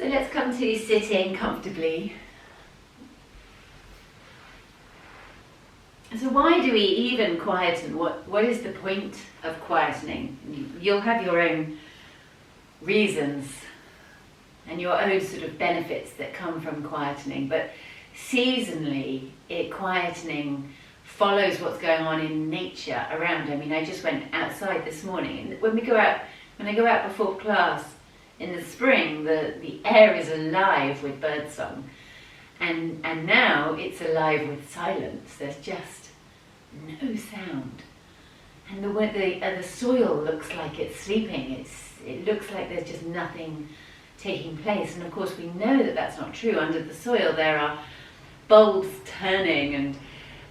So let's come to sitting comfortably. So why do we even quieten? What is the point of quietening? You'll have your own reasons and your own sort of benefits that come from quietening, but seasonally, quietening follows what's going on in nature around. I mean, I just went outside this morning, and when I go out before class in the spring, the air is alive with birdsong, and now it's alive with silence. There's just no sound, and the soil looks like it's sleeping. It looks like there's just nothing taking place, and of course we know that that's not true. Under the soil there are bulbs turning and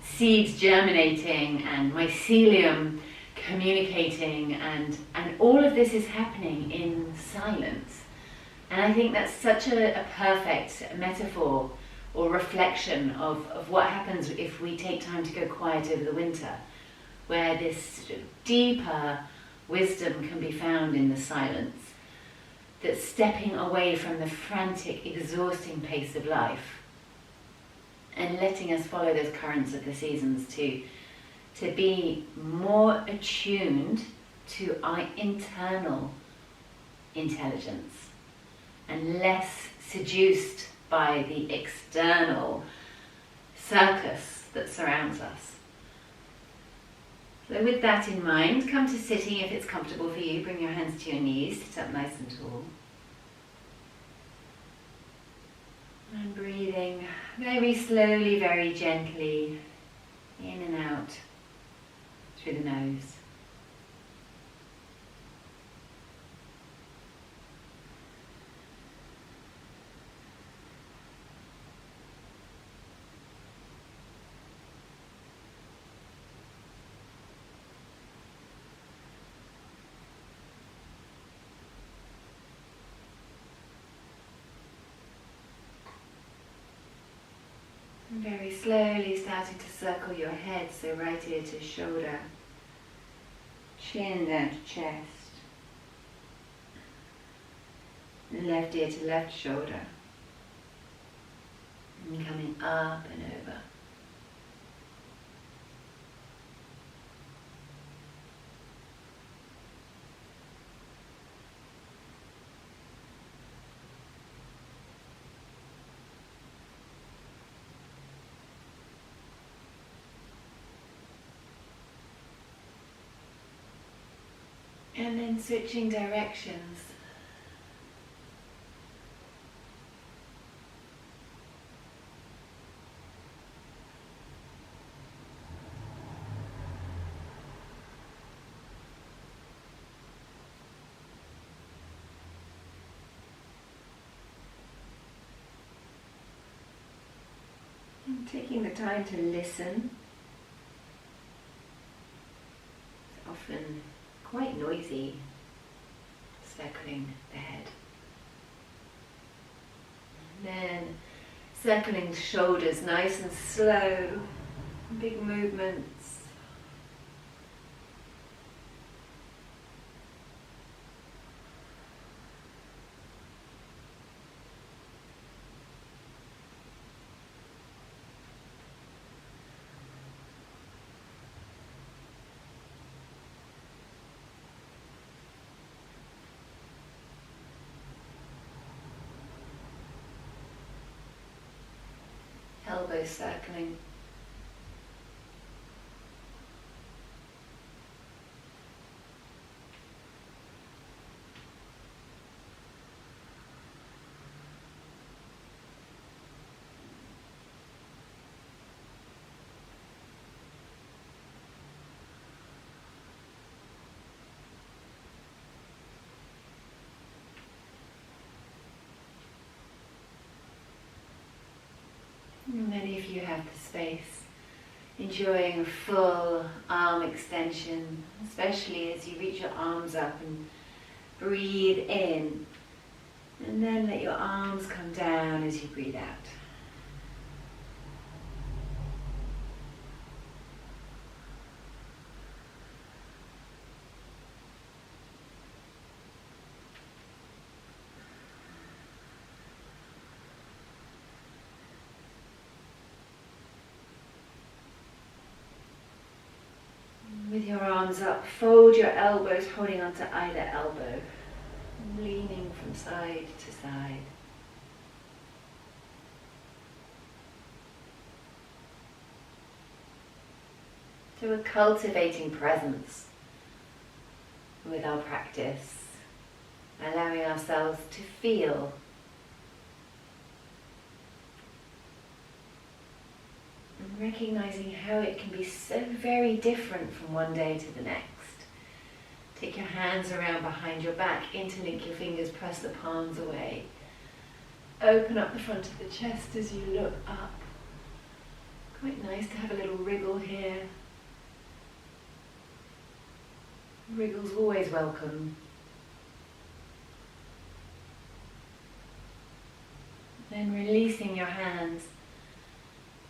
seeds germinating and mycelium communicating, and all of this is happening in silence. And I think that's such a perfect metaphor or reflection of what happens if we take time to go quiet over the winter, where this sort of deeper wisdom can be found in the silence, that's stepping away from the frantic, exhausting pace of life and letting us follow those currents of the seasons to be more attuned to our internal intelligence and less seduced by the external circus that surrounds us. So with that in mind, come to sitting if it's comfortable for you. Bring your hands to your knees, sit up nice and tall. And breathing very slowly, very gently, in and out through the nose. And very slowly starting to circle your head, so right ear to shoulder, chin down to chest, and left ear to left shoulder, and coming up and over. And then switching directions. And taking the time to listen. It's often quite noisy, circling the head. And then circling the shoulders, nice and slow, big movements. Elbows circling. Many of you have the space, enjoying a full arm extension, especially as you reach your arms up and breathe in, and then let your arms come down as you breathe out. With your arms up, fold your elbows, holding onto either elbow, leaning from side to side. So we're cultivating presence with our practice, allowing ourselves to feel. And recognizing how it can be so very different from one day to the next. Take your hands around behind your back, interlink your fingers, press the palms away. Open up the front of the chest as you look up. Quite nice to have a little wriggle here. Wriggle's always welcome. Then releasing your hands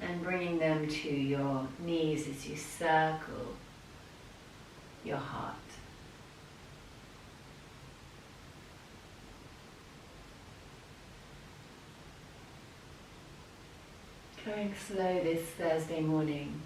and bringing them to your knees as you circle your heart. Going slow this Thursday morning.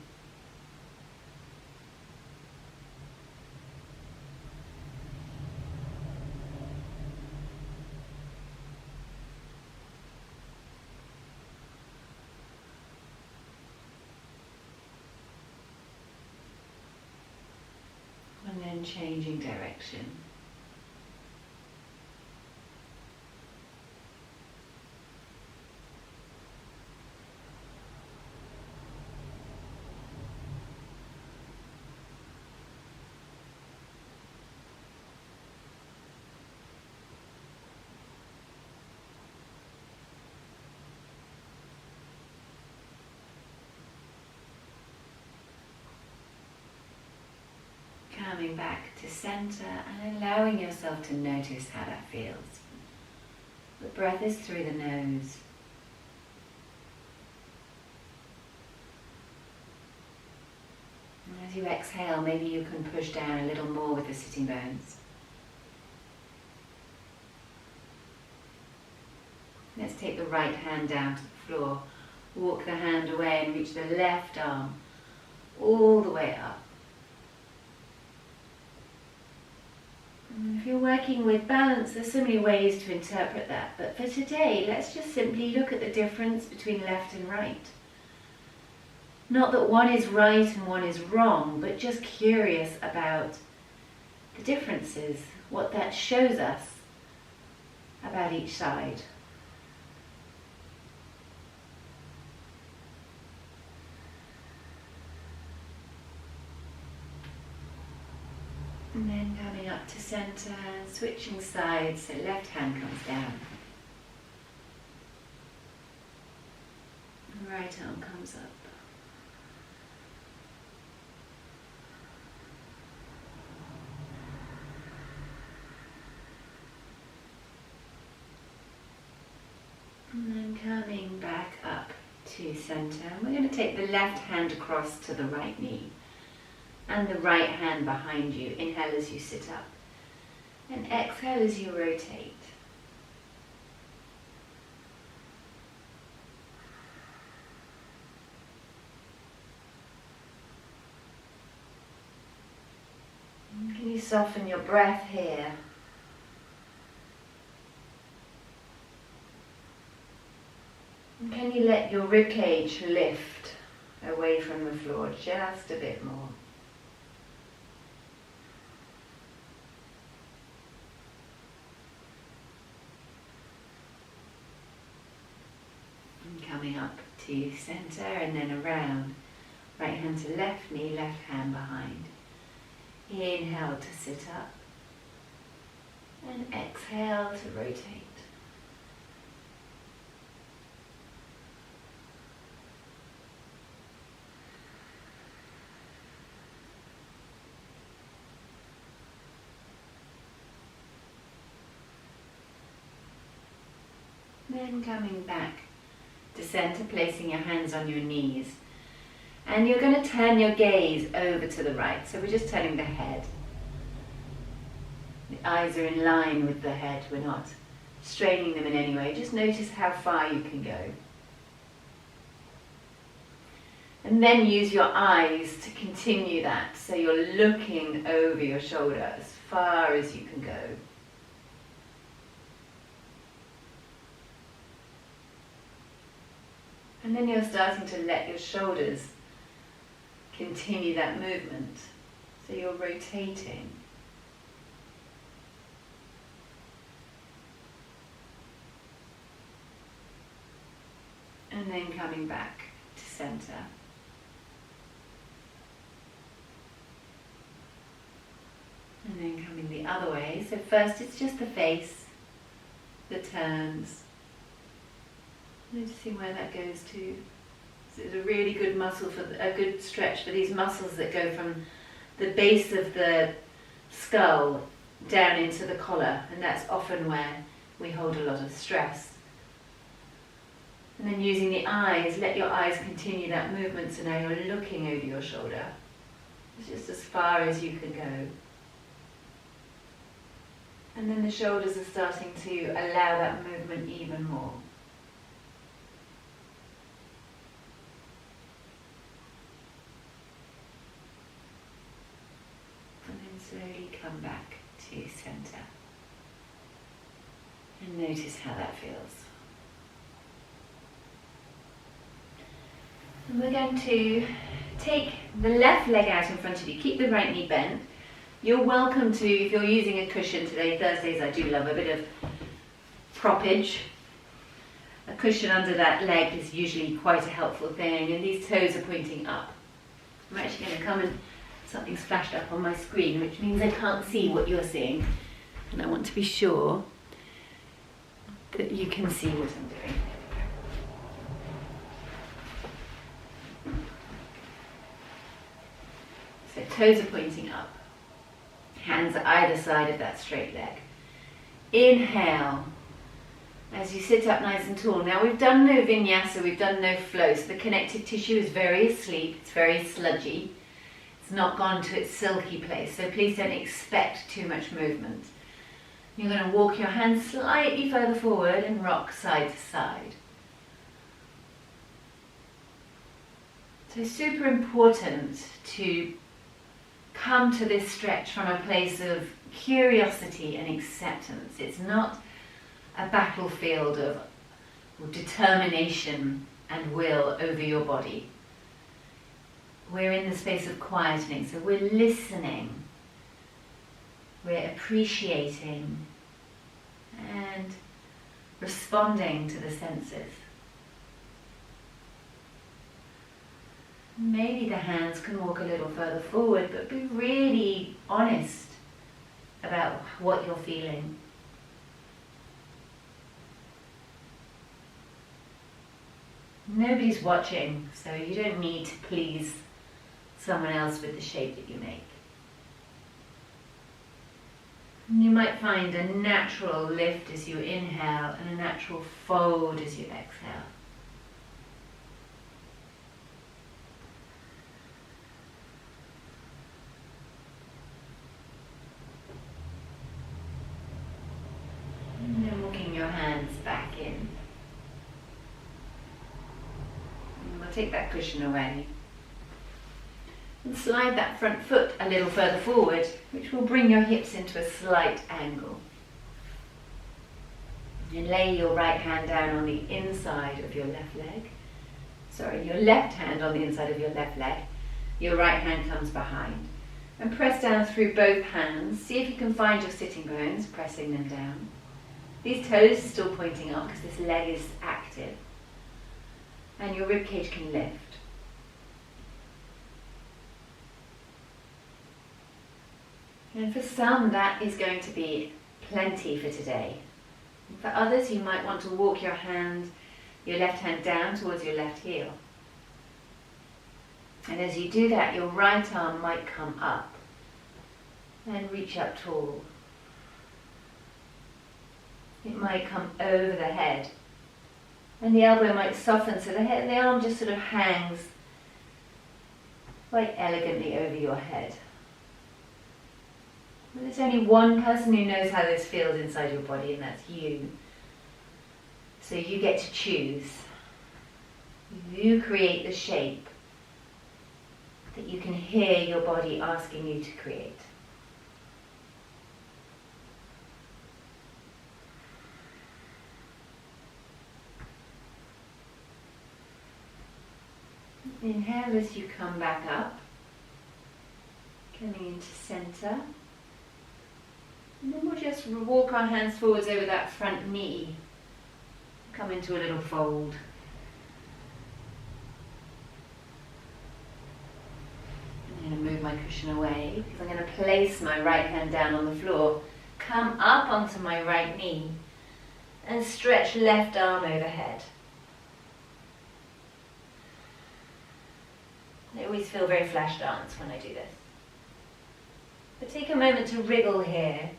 And then changing direction. Coming back to center and allowing yourself to notice how that feels. The breath is through the nose. And as you exhale, maybe you can push down a little more with the sitting bones. Let's take the right hand down to the floor. Walk the hand away and reach the left arm all the way up. If you're working with balance, there's so many ways to interpret that, but for today, let's just simply look at the difference between left and right. Not that one is right and one is wrong, but just curious about the differences, what that shows us about each side. And then coming up to center, switching sides, so left hand comes down. Right arm comes up. And then coming back up to center. We're going to take the left hand across to the right knee. And the right hand behind you. Inhale as you sit up. And exhale as you rotate. And can you soften your breath here? And can you let your ribcage lift away from the floor just a bit more? Coming up to center and then around. Right hand to left knee, left hand behind. Inhale to sit up. And exhale to rotate. Then coming back to center, placing your hands on your knees. And you're going to turn your gaze over to the right. So we're just turning the head. The eyes are in line with the head. We're not straining them in any way. Just notice how far you can go. And then use your eyes to continue that. So you're looking over your shoulder as far as you can go. And then you're starting to let your shoulders continue that movement. So you're rotating. And then coming back to center. And then coming the other way. So first it's just the face that turns. Noticing where that goes to. It's a really good muscle for a good stretch for these muscles that go from the base of the skull down into the collar, and that's often where we hold a lot of stress. And then using the eyes, let your eyes continue that movement, so now you're looking over your shoulder. It's just as far as you can go. And then the shoulders are starting to allow that movement even more. And then slowly come back to center. And notice how that feels. And we're going to take the left leg out in front of you. Keep the right knee bent. You're welcome to, if you're using a cushion today, Thursdays I do love a bit of proppage. A cushion under that leg is usually quite a helpful thing, and these toes are pointing up. I'm actually going to come and something's flashed up on my screen, which means I can't see what you're seeing. And I want to be sure that you can see what I'm doing. So toes are pointing up. Hands at either side of that straight leg. Inhale as you sit up nice and tall. Now we've done no vinyasa, we've done no flow, so the connective tissue is very asleep, it's very sludgy. It's not gone to its silky place, so please don't expect too much movement. You're going to walk your hands slightly further forward and rock side to side. So super important to come to this stretch from a place of curiosity and acceptance. It's not a battlefield of determination and will over your body. We're in the space of quietening, so we're listening, we're appreciating and responding to the senses. Maybe the hands can walk a little further forward, but be really honest about what you're feeling. Nobody's watching, so you don't need to please someone else with the shape that you make. And you might find a natural lift as you inhale and a natural fold as you exhale. And then walking your hands back in. And we'll take that cushion away. And slide that front foot a little further forward, which will bring your hips into a slight angle. And lay your right hand down on the inside of your left leg. Sorry, your left hand on the inside of your left leg. Your right hand comes behind. And press down through both hands. See if you can find your sitting bones, pressing them down. These toes are still pointing up because this leg is active. And your ribcage can lift. And for some, that is going to be plenty for today. And for others, you might want to walk your left hand down towards your left heel. And as you do that, your right arm might come up and reach up tall. It might come over the head. And the elbow might soften, so the arm just sort of hangs quite elegantly over your head. There's only one person who knows how this feels inside your body, and that's you. So you get to choose. You create the shape that you can hear your body asking you to create. Inhale as you come back up, coming into center. And then we'll just walk our hands forwards over that front knee. Come into a little fold. I'm going to move my cushion away because I'm going to place my right hand down on the floor. Come up onto my right knee and stretch left arm overhead. I always feel very flash dance when I do this. But take a moment to wriggle here.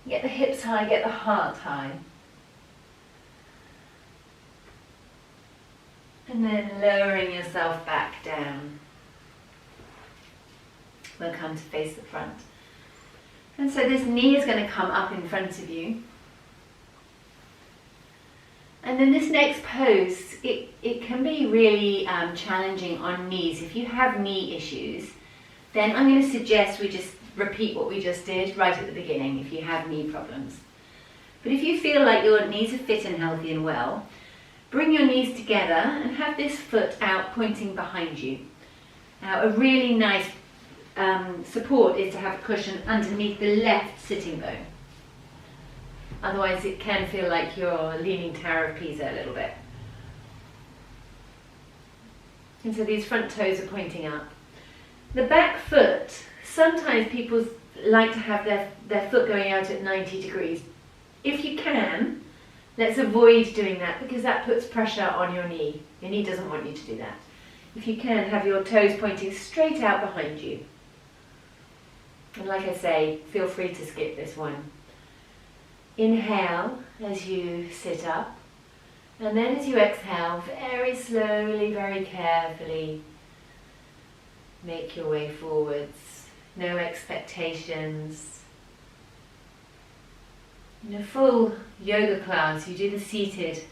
Get the hips high, get the heart high. And then lowering yourself back down. We'll come to face the front. And so this knee is going to come up in front of you. And then this next pose, it can be really challenging on knees. If you have knee issues, then I'm going to suggest we just repeat what we just did right at the beginning if you have knee problems. But if you feel like your knees are fit and healthy and well, bring your knees together and have this foot out pointing behind you. Now a really nice support is to have a cushion underneath the left sitting bone. Otherwise it can feel like you're leaning Tower of Pisa a little bit. And so these front toes are pointing up. The back foot, sometimes people like to have their foot going out at 90 degrees. If you can, let's avoid doing that because that puts pressure on your knee. Your knee doesn't want you to do that. If you can, have your toes pointing straight out behind you. And like I say, feel free to skip this one. Inhale as you sit up, and then as you exhale, very slowly, very carefully, make your way forwards. No expectations. In a full yoga class, you do the seated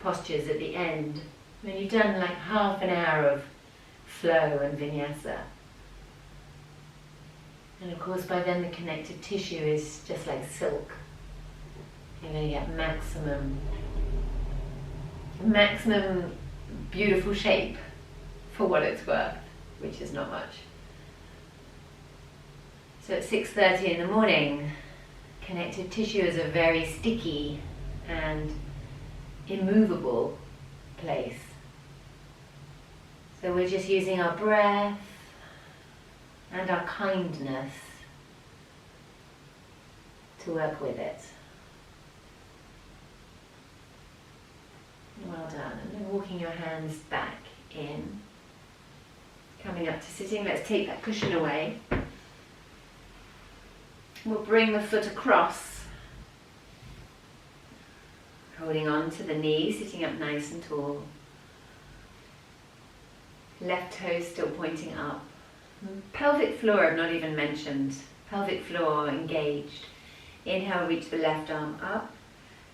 postures at the end, when you've done like half an hour of flow and vinyasa. And of course by then the connective tissue is just like silk. You're going to get maximum beautiful shape for what it's worth, which is not much. So at 6:30 in the morning, connective tissue is a very sticky and immovable place. So we're just using our breath and our kindness to work with it. Well done. And then walking your hands back in. Coming up to sitting, let's take that cushion away. We'll bring the foot across. Holding on to the knee, sitting up nice and tall. Left toes still pointing up. Pelvic floor I've not even mentioned. Pelvic floor engaged. Inhale, reach the left arm up.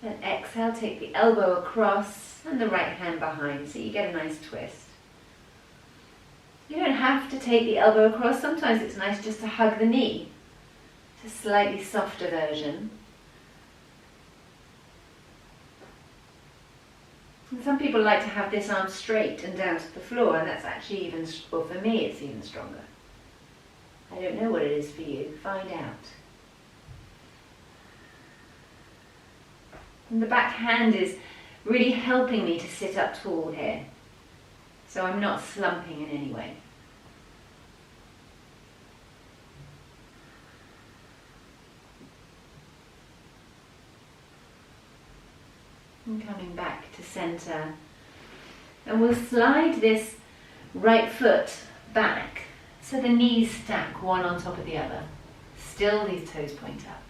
And exhale, take the elbow across and the right hand behind, so you get a nice twist. You don't have to take the elbow across. Sometimes it's nice just to hug the knee. It's a slightly softer version. And some people like to have this arm straight and down to the floor, and that's actually even, well, for me it's even stronger. I don't know what it is for you. Find out. And the back hand is really helping me to sit up tall here. So I'm not slumping in any way. And coming back to center. And we'll slide this right foot back so the knees stack one on top of the other. Still these toes point up.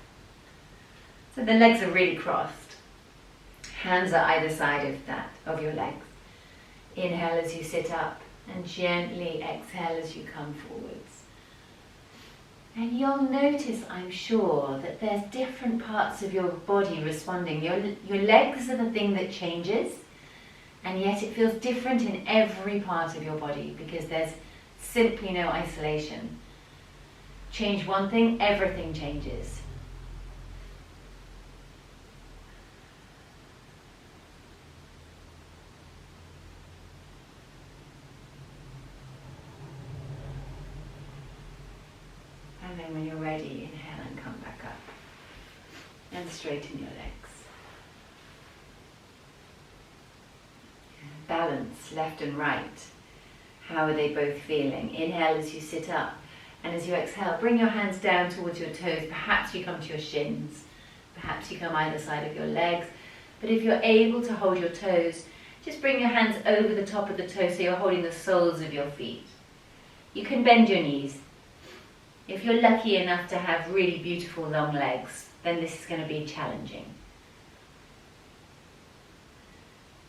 So the legs are really crossed. Hands are either side of your legs. Inhale as you sit up and gently exhale as you come forwards. And you'll notice, I'm sure, that there's different parts of your body responding. Your legs are the thing that changes, and yet it feels different in every part of your body because there's Simply no isolation. Change one thing, everything changes. And then when you're ready, inhale and come back up. And straighten your legs. Balance, left and right. How are they both feeling? Inhale as you sit up. And as you exhale, bring your hands down towards your toes. Perhaps you come to your shins. Perhaps you come either side of your legs. But if you're able to hold your toes, just bring your hands over the top of the toes so you're holding the soles of your feet. You can bend your knees. If you're lucky enough to have really beautiful long legs, then this is going to be challenging.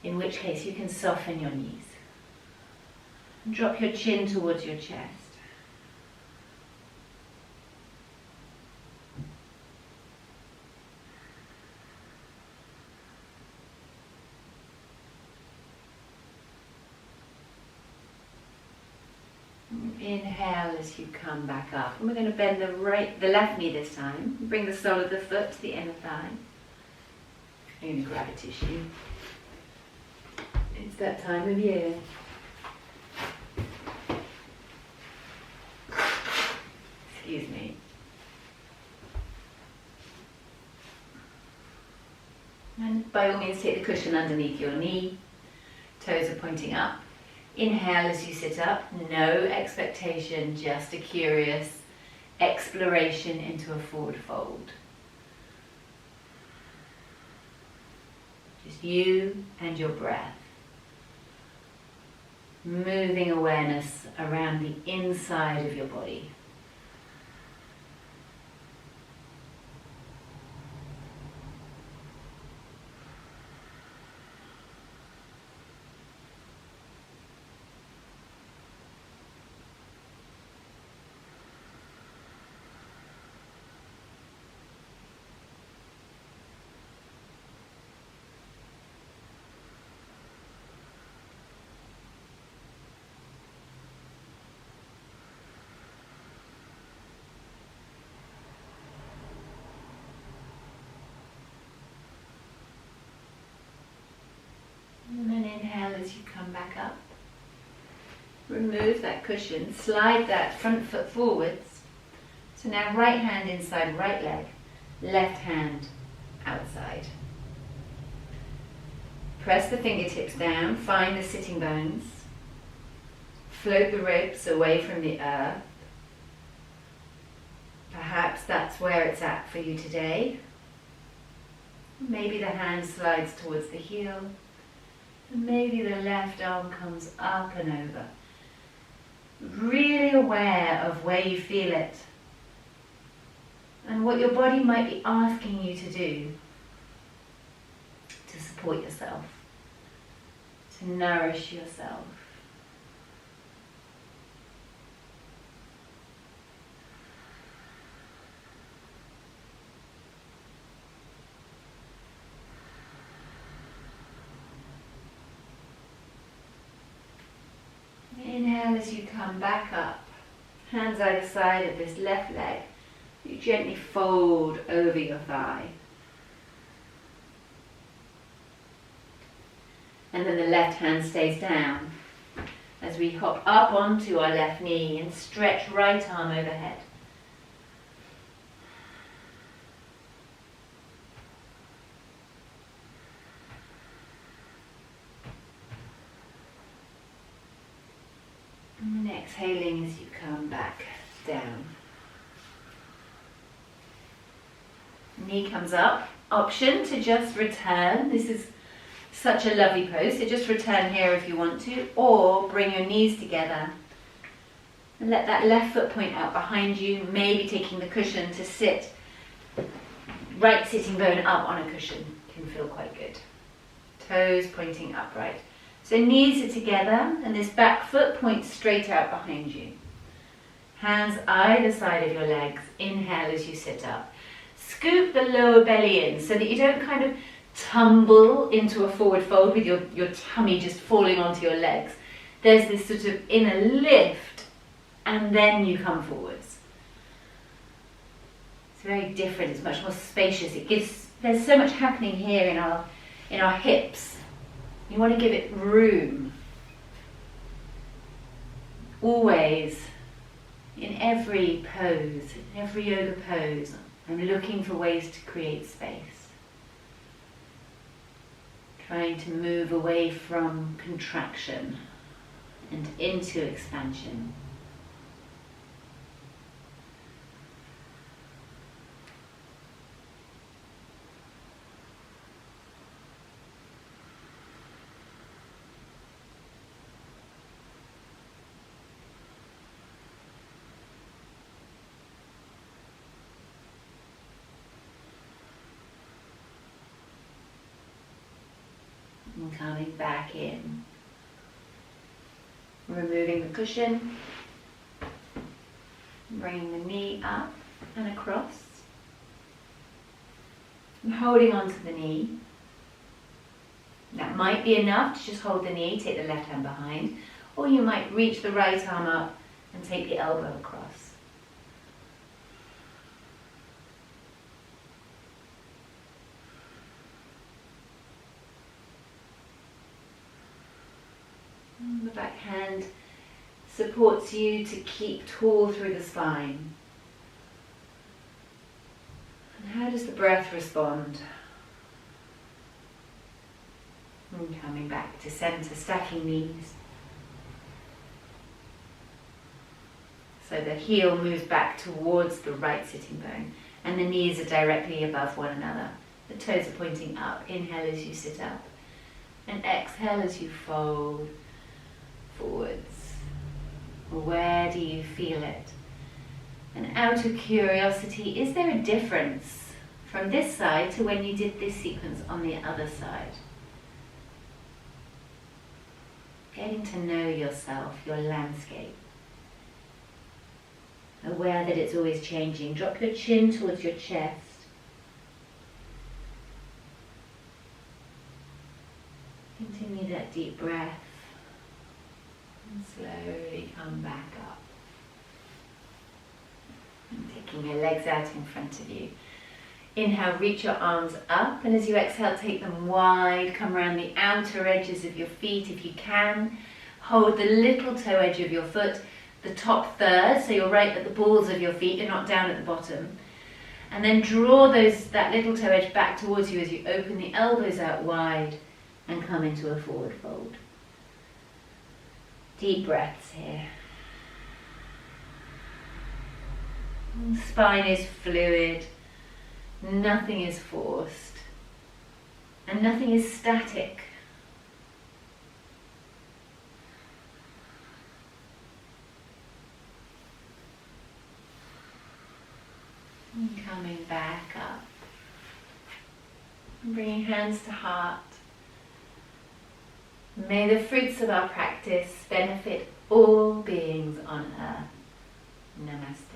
In which case you can soften your knees. And drop your chin towards your chest. Inhale as you come back up. And we're going to bend the left knee this time. Bring the sole of the foot to the inner thigh. You're going to grab a tissue. It's that time of year. Excuse me. And by all means take the cushion underneath your knee. Toes are pointing up. Inhale as you sit up. No expectation, just a curious exploration into a forward fold. Just you and your breath. Moving awareness around the inside of your body. And then inhale as you come back up. Remove that cushion, slide that front foot forwards. So now right hand inside right leg, left hand outside. Press the fingertips down, find the sitting bones. Float the ribs away from the earth. Perhaps that's where it's at for you today. Maybe the hand slides towards the heel. And maybe the left arm comes up and over. Really aware of where you feel it and what your body might be asking you to do to support yourself, to nourish yourself. Inhale as you come back up, hands either side of this left leg. You gently fold over your thigh. And then the left hand stays down as we hop up onto our left knee and stretch right arm overhead. And exhaling as you come back down. Knee comes up. Option to just return. This is such a lovely pose. So just return here if you want to, or bring your knees together and let that left foot point out behind you, maybe taking the cushion to sit. Right sitting bone up on a cushion can feel quite good. Toes pointing upright. So knees are together and this back foot points straight out behind you. Hands either side of your legs. Inhale as you sit up. Scoop the lower belly in so that you don't kind of tumble into a forward fold with your tummy just falling onto your legs. There's this sort of inner lift and then you come forwards. It's very different, it's much more spacious. There's so much happening here in our hips. You want to give it room. Always, in every pose, in every yoga pose, I'm looking for ways to create space. Trying to move away from contraction and into expansion. And coming back in. Removing the cushion. Bringing the knee up and across. And holding onto the knee. That might be enough to just hold the knee, take the left hand behind. Or you might reach the right arm up and take the elbow across. The back hand supports you to keep tall through the spine. And how does the breath respond? And coming back to center, stacking knees. So the heel moves back towards the right sitting bone and the knees are directly above one another. The toes are pointing up. Inhale as you sit up and exhale as you fold forwards. Where do you feel it? And out of curiosity, is there a difference from this side to when you did this sequence on the other side? Getting to know yourself, your landscape. Aware that it's always changing. Drop your chin towards your chest. Continue that deep breath. And slowly come back up. And taking your legs out in front of you. Inhale, reach your arms up, and as you exhale, take them wide. Come around the outer edges of your feet if you can. Hold the little toe edge of your foot, the top third, so you're right at the balls of your feet, you're not down at the bottom. And then draw that little toe edge back towards you as you open the elbows out wide and come into a forward fold. Deep breaths here. And the spine is fluid, nothing is forced, and nothing is static. And coming back up, and bringing hands to heart. May the fruits of our practice benefit all beings on earth. Namaste.